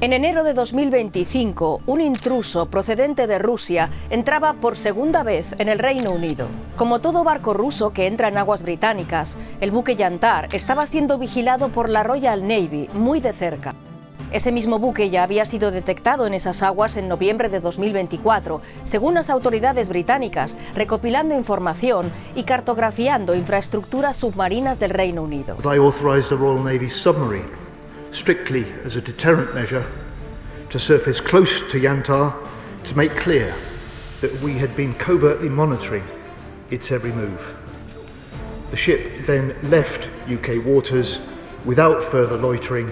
En enero de 2025, un intruso procedente de Rusia entraba por segunda vez en el Reino Unido. Como todo barco ruso que entra en aguas británicas, el buque Yantar estaba siendo vigilado por la Royal Navy muy de cerca. Ese mismo buque ya había sido detectado en esas aguas en noviembre de 2024, según las autoridades británicas, recopilando información y cartografiando infraestructuras submarinas del Reino Unido. I authorized the Royal Navy submarine, strictly as a deterrent measure, to surface close to Yantar to make clear that we had been covertly monitoring its every move. The ship then left UK waters without further loitering.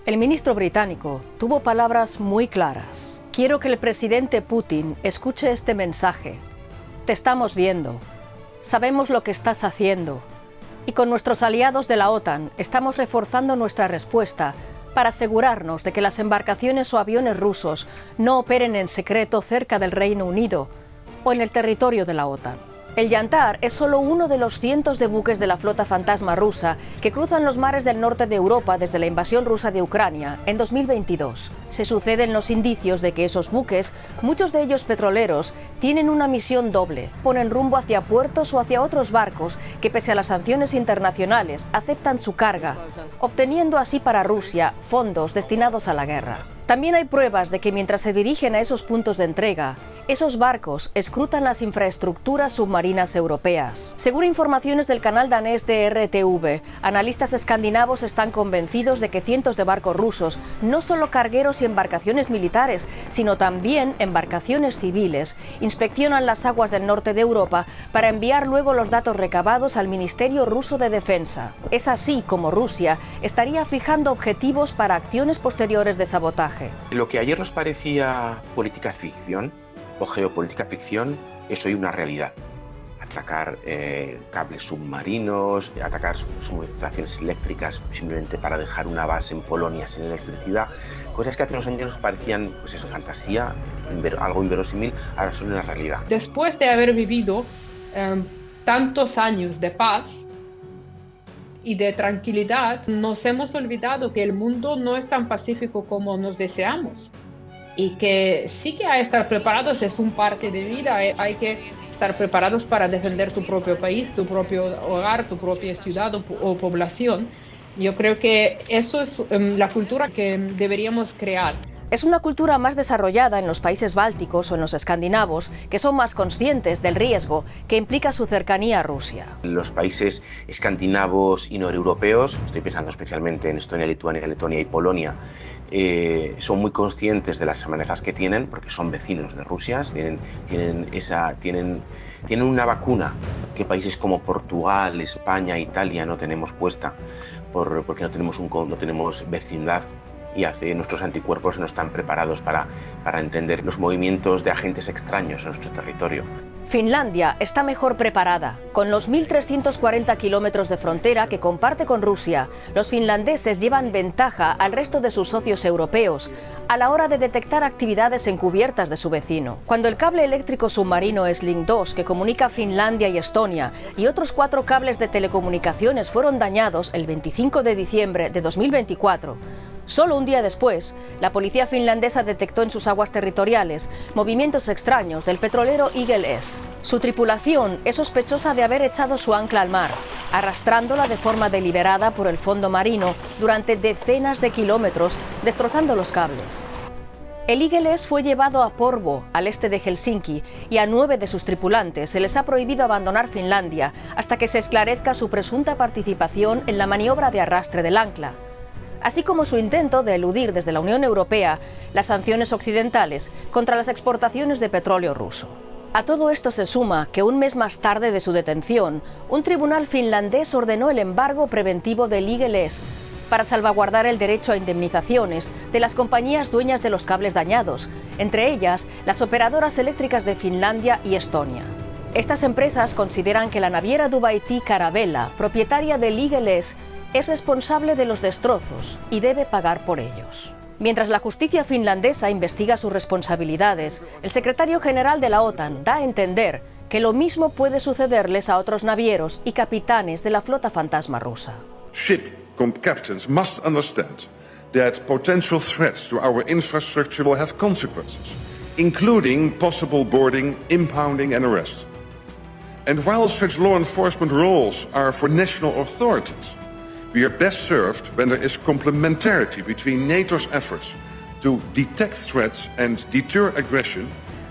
El ministro británico tuvo palabras muy claras. Quiero que el presidente Putin escuche este mensaje. Te estamos viendo. Sabemos lo que estás haciendo. Y con nuestros aliados de la OTAN estamos reforzando nuestra respuesta para asegurarnos de que las embarcaciones o aviones rusos no operen en secreto cerca del Reino Unido o en el territorio de la OTAN. El Yantar es solo uno de los cientos de buques de la flota fantasma rusa que cruzan los mares del norte de Europa desde la invasión rusa de Ucrania en 2022. Se suceden los indicios de que esos buques, muchos de ellos petroleros, tienen una misión doble. Ponen rumbo hacia puertos o hacia otros barcos que, pese a las sanciones internacionales, aceptan su carga, obteniendo así para Rusia fondos destinados a la guerra. También hay pruebas de que mientras se dirigen a esos puntos de entrega, esos barcos escrutan las infraestructuras submarinas europeas. Según informaciones del canal danés de RTV, analistas escandinavos están convencidos de que cientos de barcos rusos, no solo cargueros y embarcaciones militares, sino también embarcaciones civiles, inspeccionan las aguas del norte de Europa para enviar luego los datos recabados al Ministerio Ruso de Defensa. Es así como Rusia estaría fijando objetivos para acciones posteriores de sabotaje. Lo que ayer nos parecía política ficción o geopolítica ficción es hoy una realidad. Atacar cables submarinos, atacar subestaciones eléctricas simplemente para dejar una base en Polonia sin electricidad, cosas que hace unos años nos parecían, pues eso, fantasía, algo inverosímil, ahora son una realidad. Después de haber vivido tantos años de paz y de tranquilidad, nos hemos olvidado que el mundo no es tan pacífico como nos deseamos y que sí que hay que estar preparados, es un parque de vida, hay que estar preparados para defender tu propio país, tu propio hogar, tu propia ciudad o población. Yo creo que eso es la cultura que deberíamos crear. Es una cultura más desarrollada en los países bálticos o en los escandinavos, que son más conscientes del riesgo que implica su cercanía a Rusia. Los países escandinavos y noreuropeos, estoy pensando especialmente en Estonia, Lituania, Letonia y Polonia, son muy conscientes de las amenazas que tienen, porque son vecinos de Rusia, tienen una vacuna que países como Portugal, España, Italia no tenemos puesta, porque no tenemos vecindad. Y nuestros anticuerpos no están preparados para entender los movimientos de agentes extraños en nuestro territorio. Finlandia está mejor preparada. Con los 1.340 kilómetros de frontera que comparte con Rusia, los finlandeses llevan ventaja al resto de sus socios europeos a la hora de detectar actividades encubiertas de su vecino. Cuando el cable eléctrico submarino Link 2, que comunica Finlandia y Estonia, y otros 4 cables de telecomunicaciones fueron dañados el 25 de diciembre de 2024, solo un día después, la policía finlandesa detectó en sus aguas territoriales movimientos extraños del petrolero Eagle S. Su tripulación es sospechosa de haber echado su ancla al mar, arrastrándola de forma deliberada por el fondo marino durante decenas de kilómetros, destrozando los cables. El Eagle S fue llevado a Porvoo, al este de Helsinki, y a 9 de sus tripulantes se les ha prohibido abandonar Finlandia hasta que se esclarezca su presunta participación en la maniobra de arrastre del ancla, así como su intento de eludir desde la Unión Europea las sanciones occidentales contra las exportaciones de petróleo ruso. A todo esto se suma que un mes más tarde de su detención, un tribunal finlandés ordenó el embargo preventivo del Eagle S para salvaguardar el derecho a indemnizaciones de las compañías dueñas de los cables dañados, entre ellas las operadoras eléctricas de Finlandia y Estonia. Estas empresas consideran que la naviera Dubai-T Caravella, propietaria del Eagle S, es responsable de los destrozos y debe pagar por ellos. Mientras la justicia finlandesa investiga sus responsabilidades, el secretario general de la OTAN da a entender que lo mismo puede sucederles a otros navieros y capitanes de la flota fantasma rusa. Ship captains must understand that potential threats to our infrastructure will have consequences, including possible boarding, impounding and arrest. And while such law enforcement roles are for national authorities, we are best served when there is complementarity between NATO's efforts to detect threats and deter aggression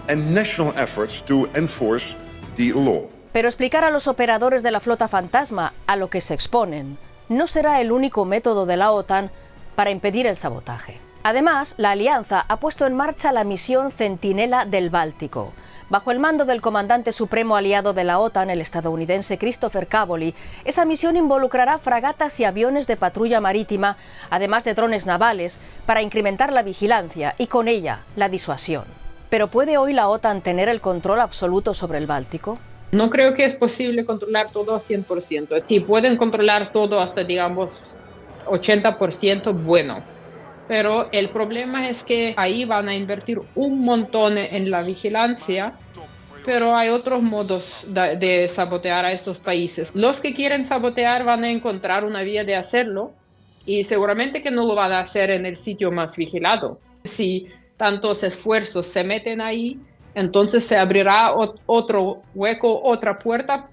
and national efforts to enforce the law. Pero explicar a los operadores de la flota fantasma a lo que se exponen no será el único método de la OTAN para impedir el sabotaje. Además, la alianza ha puesto en marcha la misión Centinela del Báltico. Bajo el mando del comandante supremo aliado de la OTAN, el estadounidense Christopher Cavoli, esa misión involucrará fragatas y aviones de patrulla marítima, además de drones navales, para incrementar la vigilancia y con ella la disuasión. ¿Pero puede hoy la OTAN tener el control absoluto sobre el Báltico? No creo que es posible controlar todo 100%. Si pueden controlar todo hasta, digamos, 80%, bueno. Pero el problema es que ahí van a invertir un montón en la vigilancia, pero hay otros modos de sabotear a estos países. Los que quieren sabotear van a encontrar una vía de hacerlo y seguramente que no lo van a hacer en el sitio más vigilado. Si tantos esfuerzos se meten ahí, entonces se abrirá otro hueco, otra puerta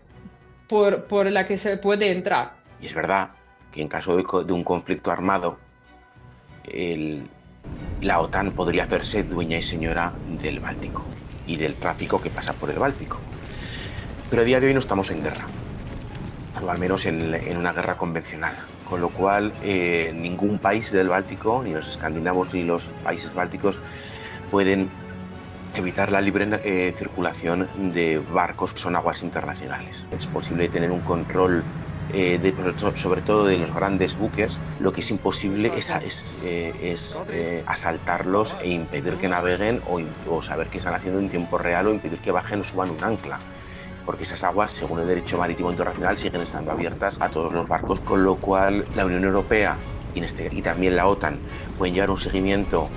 por la que se puede entrar. Y es verdad que en caso de un conflicto armado, la OTAN podría hacerse dueña y señora del Báltico y del tráfico que pasa por el Báltico. Pero a día de hoy no estamos en guerra, o al menos en una guerra convencional, con lo cual ningún país del Báltico, ni los escandinavos ni los países bálticos, pueden evitar la libre circulación de barcos que son aguas internacionales. Es posible tener un control sobre todo de los grandes buques. Lo que es imposible es asaltarlos e impedir que naveguen o saber qué están haciendo en tiempo real o impedir que bajen o suban un ancla, porque esas aguas, según el derecho marítimo internacional, siguen estando abiertas a todos los barcos, con lo cual la Unión Europea y también la OTAN pueden llevar un seguimiento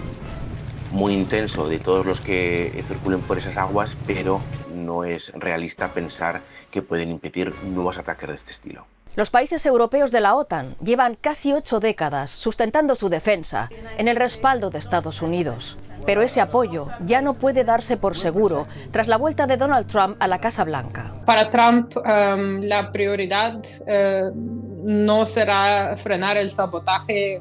muy intenso de todos los que circulen por esas aguas, pero no es realista pensar que pueden impedir nuevos ataques de este estilo. Los países europeos de la OTAN llevan casi 8 décadas sustentando su defensa en el respaldo de Estados Unidos. Pero ese apoyo ya no puede darse por seguro tras la vuelta de Donald Trump a la Casa Blanca. Para Trump, la prioridad no será frenar el sabotaje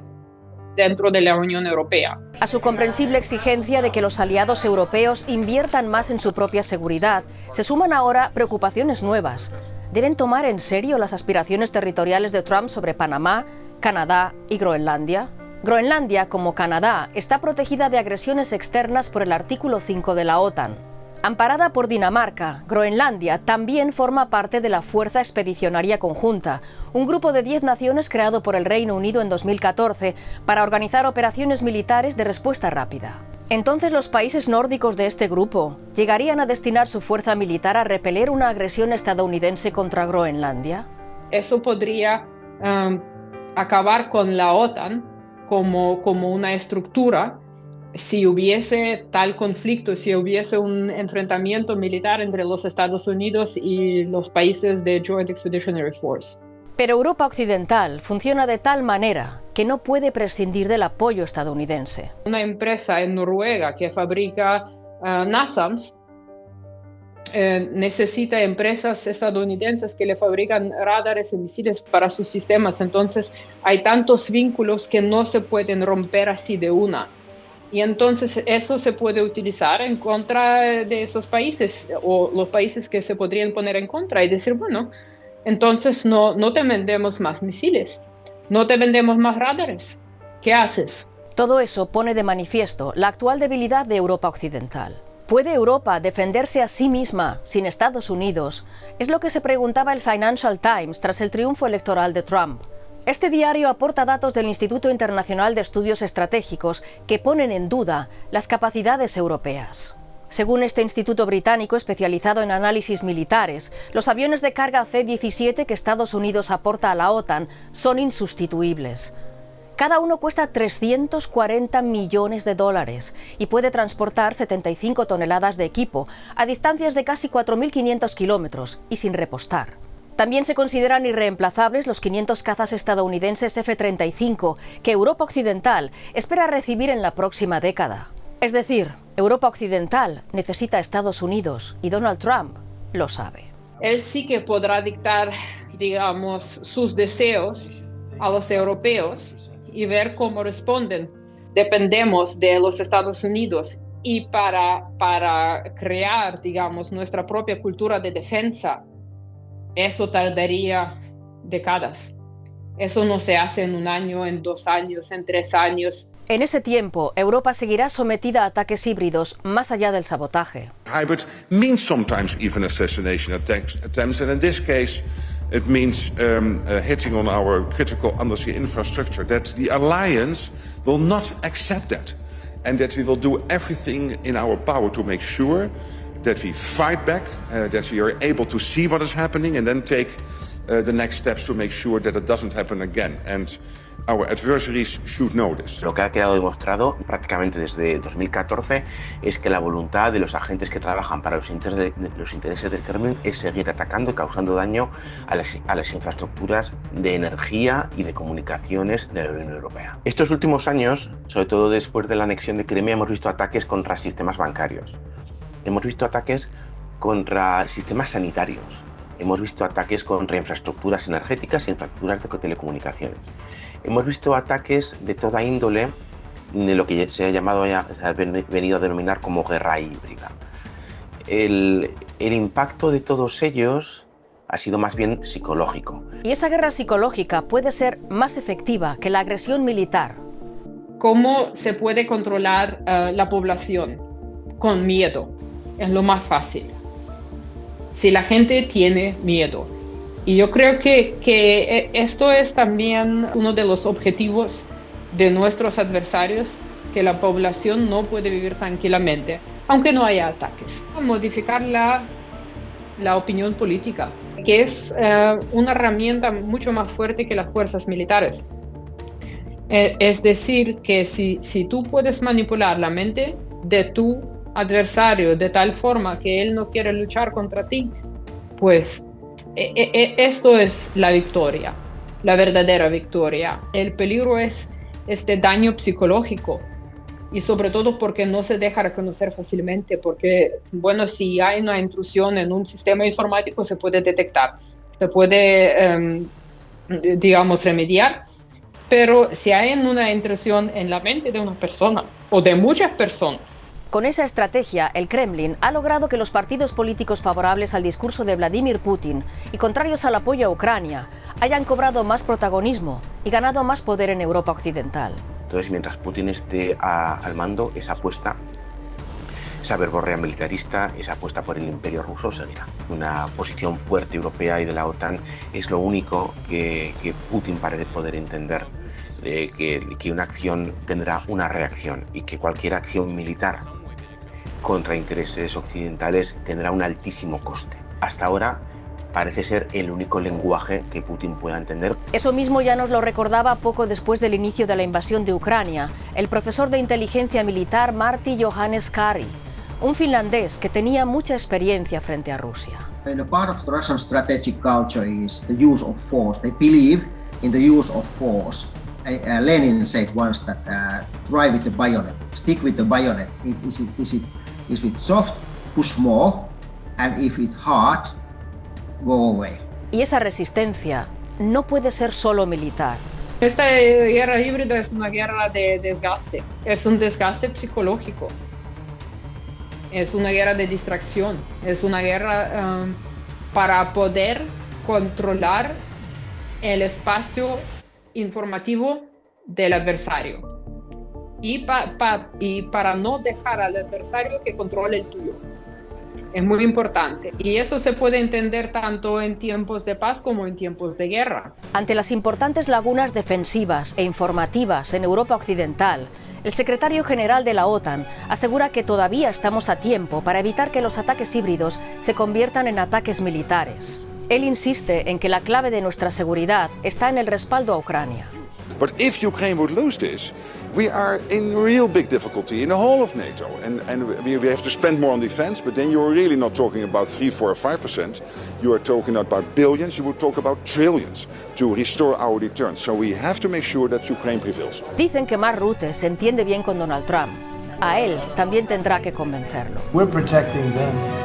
dentro de la Unión Europea. A su comprensible exigencia de que los aliados europeos inviertan más en su propia seguridad, se suman ahora preocupaciones nuevas. ¿Deben tomar en serio las aspiraciones territoriales de Trump sobre Panamá, Canadá y Groenlandia? Groenlandia, como Canadá, está protegida de agresiones externas por el artículo 5 de la OTAN. Amparada por Dinamarca, Groenlandia también forma parte de la Fuerza Expedicionaria Conjunta, un grupo de 10 naciones creado por el Reino Unido en 2014 para organizar operaciones militares de respuesta rápida. Entonces, ¿los países nórdicos de este grupo llegarían a destinar su fuerza militar a repeler una agresión estadounidense contra Groenlandia? Eso podría acabar con la OTAN como una estructura. Si hubiese tal conflicto, si hubiese un enfrentamiento militar entre los Estados Unidos y los países de Joint Expeditionary Force. Pero Europa Occidental funciona de tal manera que no puede prescindir del apoyo estadounidense. Una empresa en Noruega que fabrica NASAMS necesita empresas estadounidenses que le fabrican radares y misiles para sus sistemas. Entonces hay tantos vínculos que no se pueden romper así de una. Y entonces eso se puede utilizar en contra de esos países o los países que se podrían poner en contra y decir, bueno, entonces no te vendemos más misiles, no te vendemos más radares. ¿Qué haces? Todo eso pone de manifiesto la actual debilidad de Europa Occidental. ¿Puede Europa defenderse a sí misma sin Estados Unidos? Es lo que se preguntaba el Financial Times tras el triunfo electoral de Trump. Este diario aporta datos del Instituto Internacional de Estudios Estratégicos que ponen en duda las capacidades europeas. Según este instituto británico especializado en análisis militares, los aviones de carga C-17 que Estados Unidos aporta a la OTAN son insustituibles. Cada uno cuesta 340 millones de dólares y puede transportar 75 toneladas de equipo a distancias de casi 4.500 kilómetros y sin repostar. También se consideran irreemplazables los 500 cazas estadounidenses F-35 que Europa Occidental espera recibir en la próxima década. Es decir, Europa Occidental necesita a Estados Unidos y Donald Trump lo sabe. Él sí que podrá dictar, digamos, sus deseos a los europeos y ver cómo responden. Dependemos de los Estados Unidos y para crear, digamos, nuestra propia cultura de defensa, eso tardaría décadas. Eso no se hace en un año, en 2 años, en 3 años. En ese tiempo, Europa seguirá sometida a ataques híbridos más allá del sabotaje. Hybrid means sometimes even assassination attempts, and in this case it means hitting on our critical undersea infrastructure. That the alliance will not accept that, and that we will do everything in our power to make sure that we fight back, that we are able to see what is happening and then take the next steps to make sure that it doesn't happen again. And our adversaries should know this. Lo que ha quedado demostrado prácticamente desde 2014 es que la voluntad de los agentes que trabajan para los intereses del Kremlin es seguir atacando y causando daño a las infraestructuras de energía y de comunicaciones de la Unión Europea. Estos últimos años, sobre todo después de la anexión de Crimea, hemos visto ataques contra sistemas bancarios. Hemos visto ataques contra sistemas sanitarios. Hemos visto ataques contra infraestructuras energéticas y infraestructuras de telecomunicaciones. Hemos visto ataques de toda índole, de lo que se ha venido a denominar como guerra híbrida. El impacto de todos ellos ha sido más bien psicológico. Y esa guerra psicológica puede ser más efectiva que la agresión militar. ¿Cómo se puede controlar la población? Con miedo. Es lo más fácil. Si la gente tiene miedo. Y yo creo que esto es también uno de los objetivos de nuestros adversarios, que la población no puede vivir tranquilamente, aunque no haya ataques. Modificar la opinión política, que es una herramienta mucho más fuerte que las fuerzas militares. Es decir, que si tú puedes manipular la mente de tu adversario de tal forma que él no quiere luchar contra ti, pues esto es la victoria, la verdadera victoria. El peligro es este daño psicológico y sobre todo porque no se deja reconocer fácilmente, porque, bueno, si hay una intrusión en un sistema informático se puede detectar, se puede, digamos, remediar, pero si hay una intrusión en la mente de una persona o de muchas personas. Con esa estrategia, el Kremlin ha logrado que los partidos políticos favorables al discurso de Vladimir Putin y contrarios al apoyo a Ucrania hayan cobrado más protagonismo y ganado más poder en Europa Occidental. Entonces, mientras Putin esté al mando, esa apuesta, esa verborrea militarista, esa apuesta por el imperio ruso seguirá. Una posición fuerte europea y de la OTAN es lo único que Putin parece poder entender, que una acción tendrá una reacción y que cualquier acción militar contra intereses occidentales tendrá un altísimo coste. Hasta ahora parece ser el único lenguaje que Putin pueda entender. Eso mismo ya nos lo recordaba poco después del inicio de la invasión de Ucrania el profesor de inteligencia militar Martti Johannes Kari, un finlandés que tenía mucha experiencia frente a Rusia. A part of the Russian strategic culture is the use of force. They believe in the use of force. Lenin said once that try with the bayonet, stick with the bayonet. If it's soft, push more, and if it's hard, go away. Y esa resistencia no puede ser solo militar. Esta guerra híbrida es una guerra de desgaste, es un desgaste psicológico, es una guerra de distracción, es una guerra para poder controlar el espacio informativo del adversario y para no dejar al adversario que controle el tuyo. Es muy importante y eso se puede entender tanto en tiempos de paz como en tiempos de guerra. Ante las importantes lagunas defensivas e informativas en Europa Occidental, el secretario general de la OTAN asegura que todavía estamos a tiempo para evitar que los ataques híbridos se conviertan en ataques militares. Él insiste en que la clave de nuestra seguridad está en el respaldo a Ucrania. But if Ukraine would lose this, we are in real big difficulty in the whole of NATO. And we have to spend more on defense, but then you're really not talking about 3, 4 or 5%. You are talking about billions, you would talk about trillions to restore our deterrence. So we have to make sure that Ukraine prevails. Dicen que Mark Rutte se entiende bien con Donald Trump. A él también tendrá que convencerlo. We're protecting them.